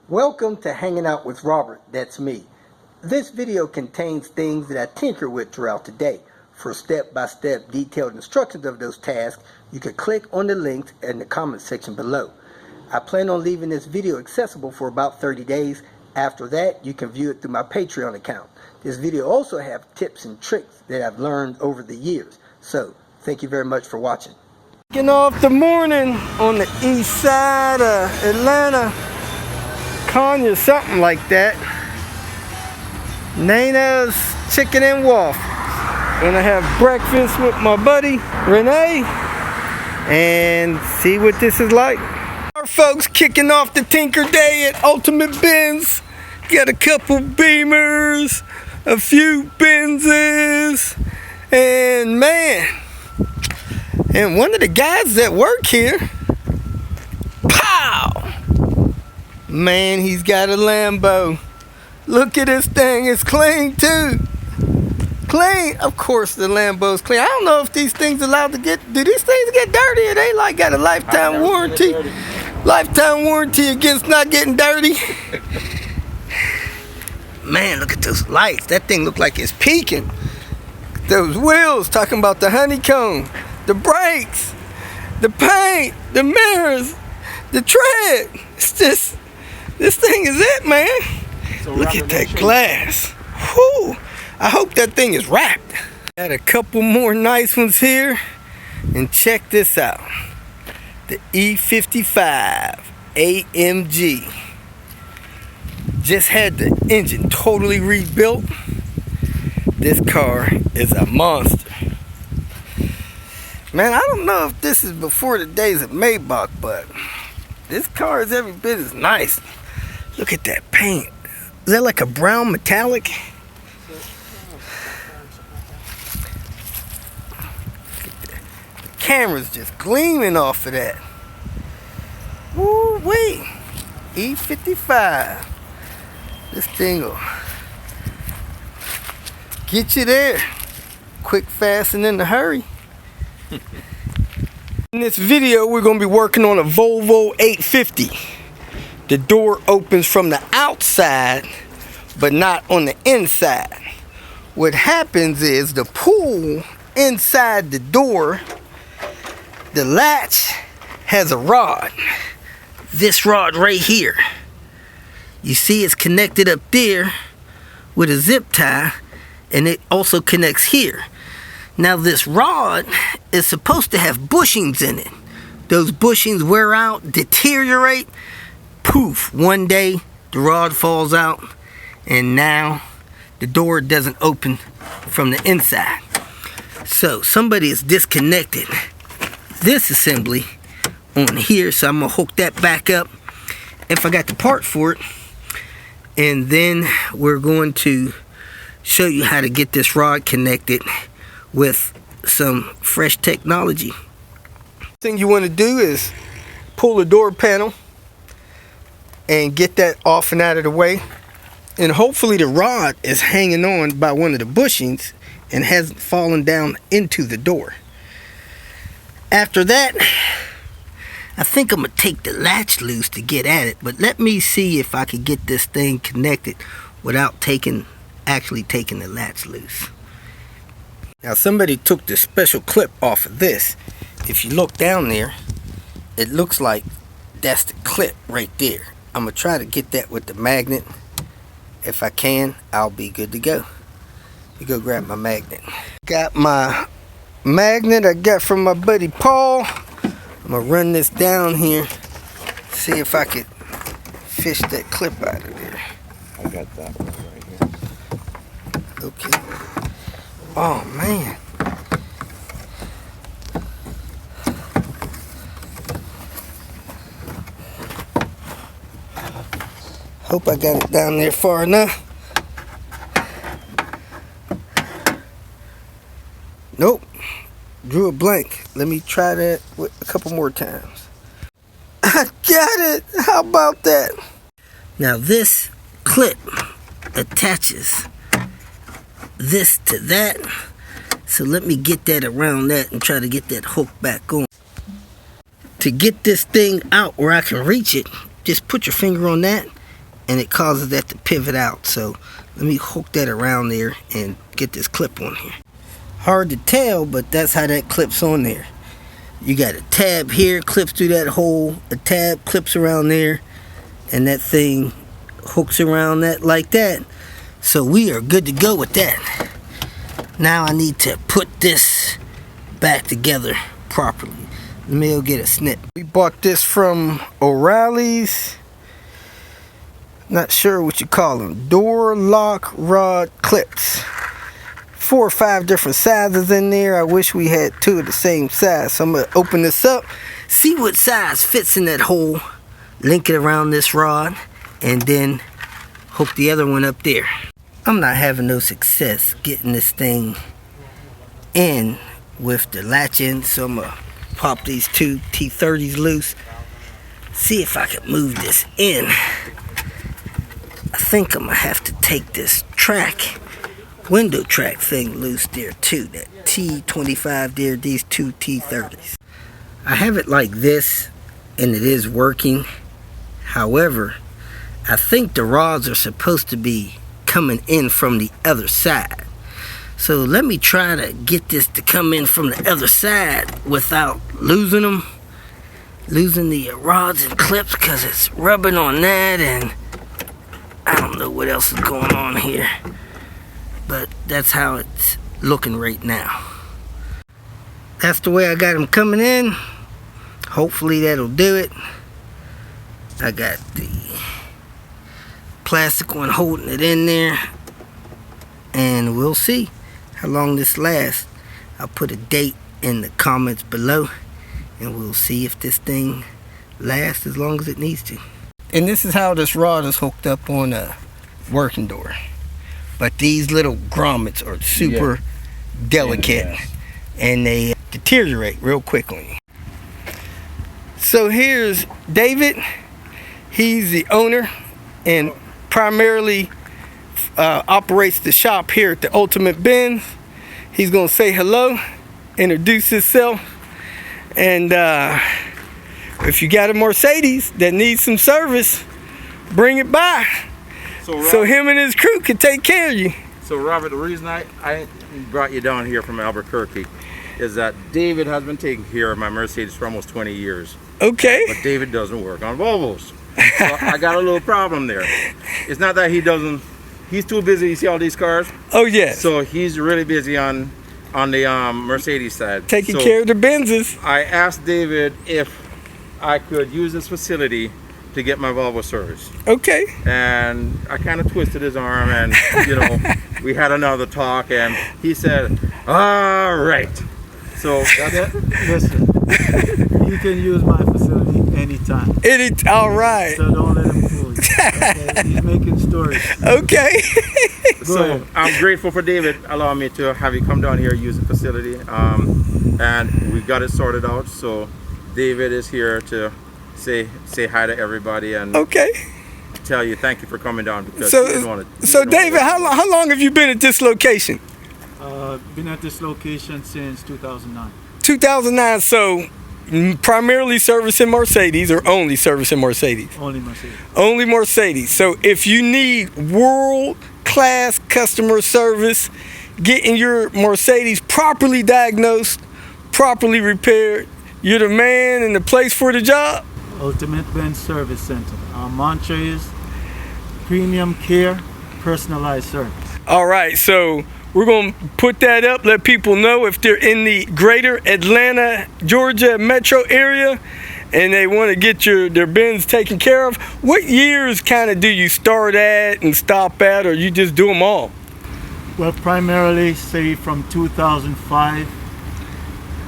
Welcome to Hanging Out with Robert, that's me. This video contains things that I tinker with throughout the day. For step-by-step detailed instructions of those tasks, you can click on the links in the comment section below. I plan on leaving this video accessible for about 30 days. After that, you can view it through my Patreon account. This video also has tips and tricks that I've learned over the years. So, thank you very much for watching. Kicking off the morning on the east side of Atlanta. Konya, something like that. Nana's Chicken and Waffle. Gonna have breakfast with my buddy Renee and see what this is like. Our folks kicking off the Tinker Day at Ultimate Benz. Got a couple Beamers, a few Benzes, and man, and one of the guys that work here, pow! Man, he's got a Lambo. Look at this thing, it's clean too. Clean, of course the Lambo's clean. I don't know if these things allowed to do these things get dirty? Or they like got a lifetime warranty. Lifetime warranty against not getting dirty. Man, look at those lights. That thing look like it's peaking. Those wheels, talking about the honeycomb, the brakes, the paint, the mirrors, the tread. It's just, this thing is it, man. Look at that glass. Whew. I hope that thing is wrapped. Got a couple more nice ones here. And check this out. The E55 AMG. Just had the engine totally rebuilt. This car is a monster. Man, I don't know if this is before the days of Maybach, but this car is every bit as nice. Look at that paint. Is that like a brown metallic? The camera's just gleaming off of that. Woo-wee. E55. This thing will get you there. Quick, fast, and in a hurry. In this video, we're going to be working on a Volvo 850. The door opens from the outside, but not on the inside. What happens is the pull inside the door, the latch has a rod. This rod right here. You see it's connected up there with a zip tie, and it also connects here. Now this rod is supposed to have bushings in it. Those bushings wear out, deteriorate. Poof, one day the rod falls out and now the door doesn't open from the inside. So somebody has disconnected this assembly on here, so I'm gonna hook that back up if I got the part for it, and then we're going to show you how to get this rod connected with some fresh technology. Thing you want to do is pull the door panel and get that off and out of the way, and hopefully the rod is hanging on by one of the bushings and hasn't fallen down into the door. After that, I think I'm gonna take the latch loose to get at it, but let me see if I could get this thing connected without actually taking the latch loose. Now somebody took the special clip off of this. If you look down there, it looks like that's the clip right there. I'm gonna try to get that with the magnet. If I can, I'll be good to go. Let me go grab my magnet. Got my magnet I got from my buddy Paul. I'm gonna run this down here, see if I could fish that clip out of there. I got that one right here. Okay. Oh man. Hope I got it down there far enough. Nope. Drew a blank. Let me try that with a couple more times. I got it. How about that? Now this clip attaches this to that. So let me get that around that and try to get that hook back on. To get this thing out where I can reach it, just put your finger on that and it causes that to pivot out. So let me hook that around there and get this clip on here. Hard to tell, but that's how that clips on there. You got a tab here, clips through that hole, a tab clips around there, and that thing hooks around that like that. So we are good to go with that. Now I need to put this back together properly. Let me go get a snip. We bought this from O'Reilly's. Not sure what you call them. Door lock rod clips. 4 or 5 different sizes in there. I wish we had 2 of the same size. So I'm going to open this up, see what size fits in that hole, link it around this rod, and then hook the other one up there. I'm not having no success getting this thing in with the latch in, so I'm going to pop these 2 T30s loose, see if I can move this in. I think I'm going to have to take this window track thing loose there too, that T25 there, these 2 T30s. I have it like this and it is working. However, I think the rods are supposed to be coming in from the other side. So let me try to get this to come in from the other side without losing them. Losing the rods and clips, because it's rubbing on that, and I don't know what else is going on here. But that's how it's looking right now. That's the way I got them coming in. Hopefully that'll do it. I got the plastic one holding it in there, and we'll see how long this lasts. I'll put a date in the comments below, and we'll see if this thing lasts as long as it needs to. And this is how this rod is hooked up on a working door. But these little grommets are super delicate, and they deteriorate real quickly. So here's David. He's the owner and primarily operates the shop here at the Ultimate Benz. He's gonna say hello, introduce himself, and if you got a Mercedes that needs some service, bring it by. So him and his crew can take care of you. So Robert, the reason I brought you down here from Albuquerque is that David has been taking care of my Mercedes for almost 20 years. Okay. But David doesn't work on Volvos. So I got a little problem there. It's not that he's too busy. You see all these cars? Oh yeah. So he's really busy on the Mercedes side. Taking care of the Benzes. I asked David if I could use this facility to get my Volvo service. Okay. And I kind of twisted his arm, and we had another talk, and he said, all right. So listen, you can use my facility anytime. All right. So don't let him fool you. Okay? He's making stories. Okay. So I'm grateful for David allowing me to have you come down here, use the facility, and we got it sorted out. So David is here to say hi to everybody and tell you thank you for coming down. Because so David, how long have you been at this location? Been at this location since 2009. 2009. So primarily servicing Mercedes, or only servicing Mercedes? Only Mercedes. Only Mercedes. So if you need world-class customer service, getting your Mercedes properly diagnosed, properly repaired, you're the man and the place for the job. Ultimate Benz Service Center. Our mantra is premium care, personalized service. All right, so we're going to put that up, let people know if they're in the greater Atlanta, Georgia metro area and they want to get their Benz taken care of. What years kind of do you start at and stop at, or you just do them all? Well, primarily, say from 2005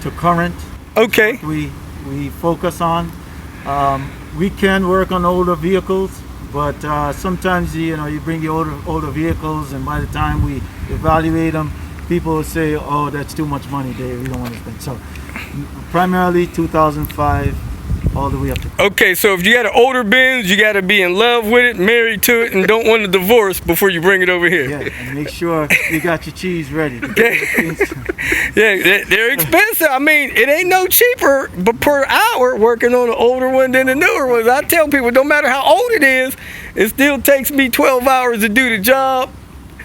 to current. Okay. We focus on. We can work on older vehicles, but sometimes you bring your older vehicles, and by the time we evaluate them, people will say, "Oh, that's too much money, Dave. We don't want to spend." So, primarily 2005 all the way up to. Okay, so if you got an older Benz, you got to be in love with it, married to it, and don't want a divorce before you bring it over here. Yeah, and make sure you got your cheese ready. Yeah, they're expensive. I mean, it ain't no cheaper but per hour working on an older one than the newer ones. I tell people, no matter how old it is, It still takes me 12 hours to do the job.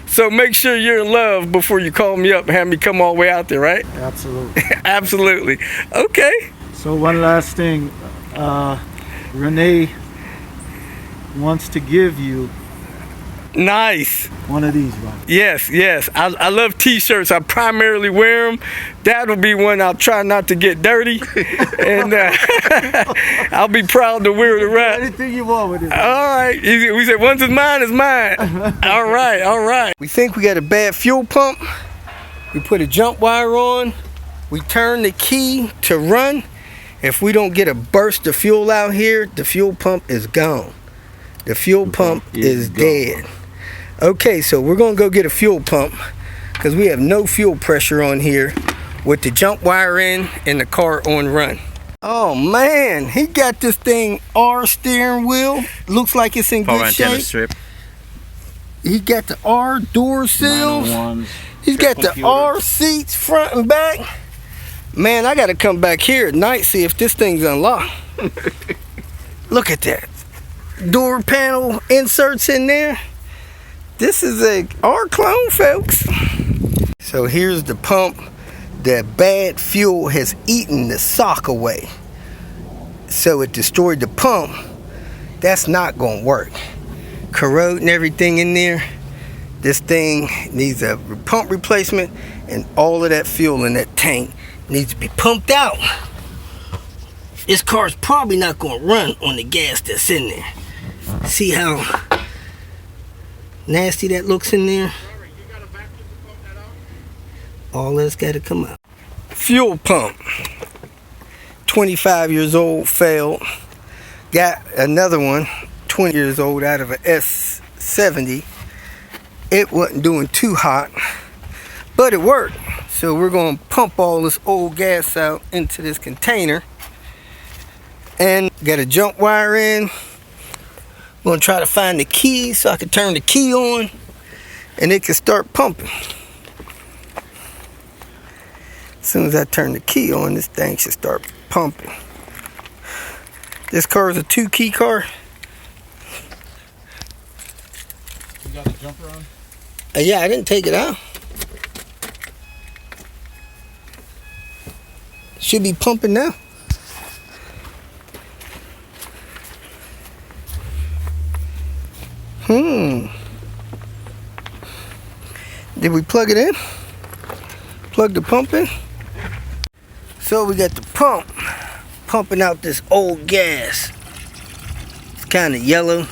So make sure you're in love before you call me up and have me come all the way out there, right? Absolutely. Absolutely. Okay. So one last thing, Renee wants to give you Nice. one of these, right? Yes, yes. I love t-shirts. I primarily wear them. That'll be one I'll try not to get dirty. And I'll be proud to wear the rest. Anything you want with it. All right. We said once it's mine, it's mine. All right, all right. We think we got a bad fuel pump. We put a jump wire on. We turn the key to run. If we don't get a burst of fuel out here, the fuel pump is gone. The fuel pump is dead. Okay, so we're gonna go get a fuel pump because we have no fuel pressure on here with the jump wire in and the car on run. Oh man, he got this thing R steering wheel. Looks like it's in good shape. Strip. He got the R door seals. 901s, He's got the computer. R seats front and back. Man, I gotta come back here at night, see if this thing's unlocked. Look at that. Door panel inserts in there. This is a R clone, folks. So here's the pump. The bad fuel has eaten the sock away. So it destroyed the pump. That's not gonna work. Corroding everything in there. This thing needs a pump replacement, and all of that fuel in that tank needs to be pumped out. This car's probably not gonna run on the gas that's in there. See how nasty that looks in there? All that's gotta come out. Fuel pump. 25 years old, failed. Got another one, 20 years old, out of a S70. It wasn't doing too hot, but it worked. So we're gonna pump all this old gas out into this container. And got a jump wire in. I'm gonna try to find the key so I can turn the key on and it can start pumping. As soon as I turn the key on, this thing should start pumping. This car is a 2-key car. You got the jumper on? Yeah, I didn't take it out. Should be pumping now. Did we plug it in? Plug the pump in? So we got the pump pumping out this old gas. It's kind of yellow.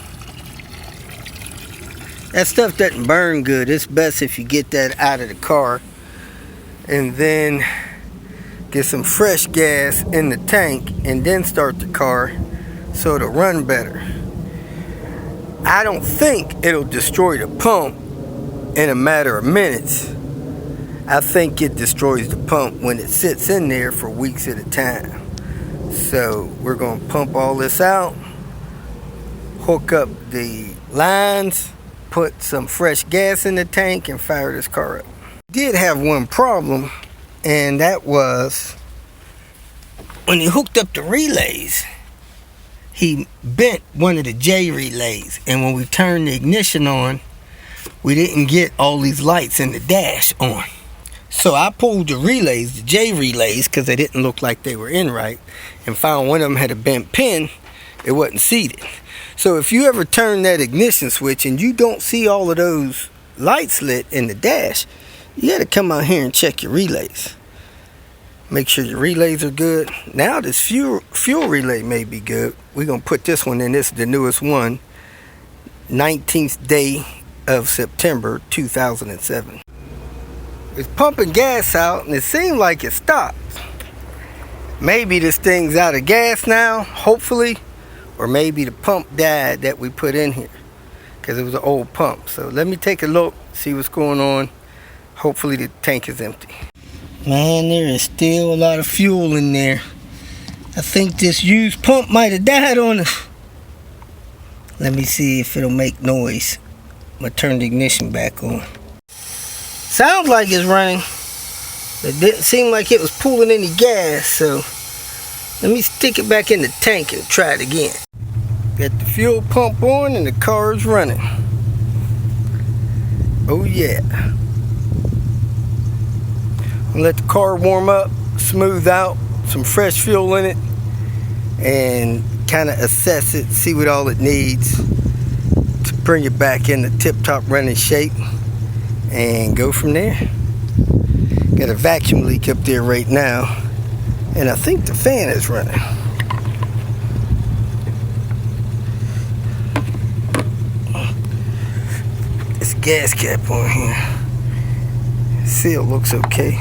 That stuff doesn't burn good. It's best if you get that out of the car and then get some fresh gas in the tank and then start the car so it'll run better. I don't think it'll destroy the pump in a matter of minutes. I think it destroys the pump when it sits in there for weeks at a time. So we're going to pump all this out, hook up the lines, put some fresh gas in the tank, and fire this car up. Did have one problem, and that was when he hooked up the relays, he bent one of the J relays, and when we turned the ignition on, we didn't get all these lights in the dash on. So I pulled the relays, the J relays, because they didn't look like they were in right, and found one of them had a bent pin. It wasn't seated. So if you ever turn that ignition switch and you don't see all of those lights lit in the dash, you got to come out here and check your relays. Make sure your relays are good. Now this fuel relay may be good. We're going to put this one in. This is the newest one. 19th day of September 2007. It's pumping gas out and it seemed like it stopped. Maybe this thing's out of gas now, hopefully. Or maybe the pump died that we put in here. Because it was an old pump. So let me take a look, see what's going on. Hopefully the tank is empty. Man, there is still a lot of fuel in there. I think this used pump might have died on us. Let me see if it'll make noise. I'm gonna turn the ignition back on. Sounds like it's running. It didn't seem like it was pulling any gas, so let me stick it back in the tank and try it again. Got the fuel pump on and the car is running. Oh yeah. I'll let the car warm up, smooth out, some fresh fuel in it, and kind of assess it, see what all it needs to bring it back into tip-top running shape, and go from there. Got a vacuum leak up there right now, and I think the fan is running. This gas cap on here, seal looks okay.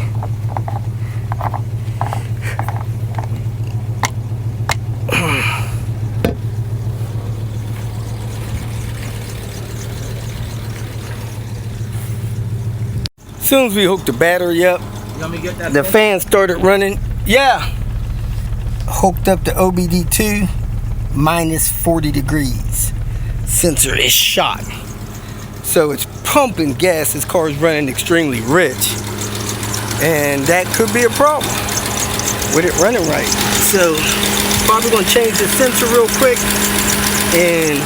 As soon as we hooked the battery up, the fan started running. Yeah. Hooked up the OBD2, minus 40 degrees. Sensor is shot. So it's pumping gas. This car is running extremely rich. And that could be a problem with it running right. So probably gonna change the sensor real quick and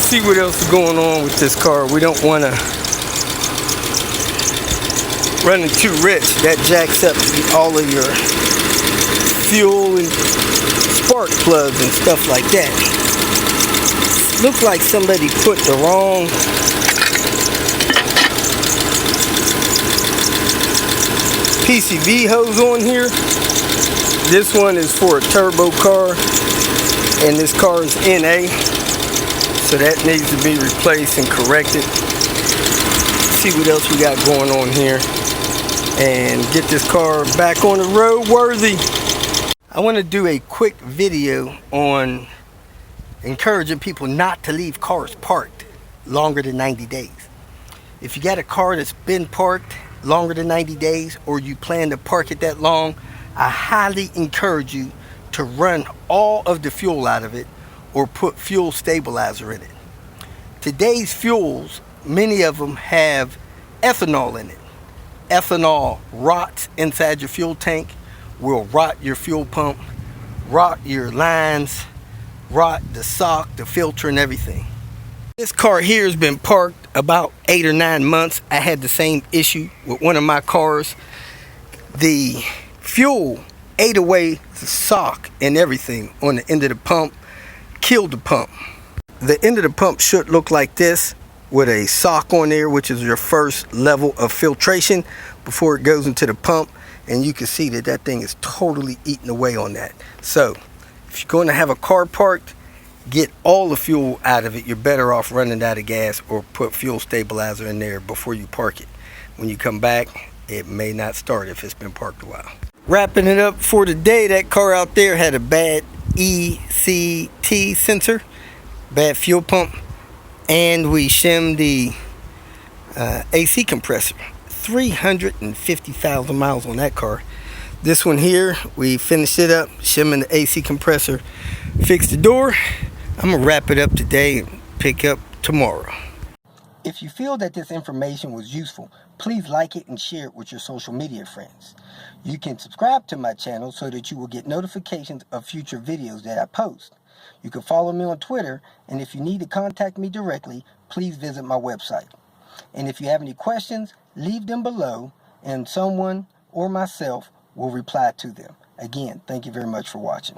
see what else is going on with this car. We don't wanna running too rich. That jacks up all of your fuel and spark plugs and stuff like that. Looks like somebody put the wrong PCV hose on here. This one is for a turbo car, and this car is NA, so that needs to be replaced and corrected. See what else we got going on here and get this car back on the road worthy. I want to do a quick video on encouraging people not to leave cars parked longer than 90 days. If you got a car that's been parked longer than 90 days, or you plan to park it that long, I highly encourage you to run all of the fuel out of it or put fuel stabilizer in it. Today's fuels, many of them have ethanol in it. Ethanol rots inside your fuel tank, will rot your fuel pump, rot your lines, rot the sock, the filter, and everything. This car here has been parked about 8 or 9 months. I had the same issue with one of my cars. The fuel ate away the sock and everything on the end of the pump, killed the pump. The end of the pump should look like this, with a sock on there, which is your first level of filtration before it goes into the pump, and you can see that that thing is totally eating away on that. So if you're going to have a car parked, get all the fuel out of it. You're better off running out of gas, or put fuel stabilizer in there before you park it. When you come back, it may not start if it's been parked a while. Wrapping it up for today, that car out there had a bad ECT sensor, bad fuel pump, and we shimmed the AC compressor. 350,000 miles on that car. This one here, we finished it up, shimming the AC compressor, fixed the door. I'm gonna wrap it up today and pick up tomorrow. If you feel that this information was useful, please like it and share it with your social media friends. You can subscribe to my channel so that you will get notifications of future videos that I post. You can follow me on Twitter, and if you need to contact me directly, please visit my website. And if you have any questions, leave them below, and someone or myself will reply to them. Again, thank you very much for watching.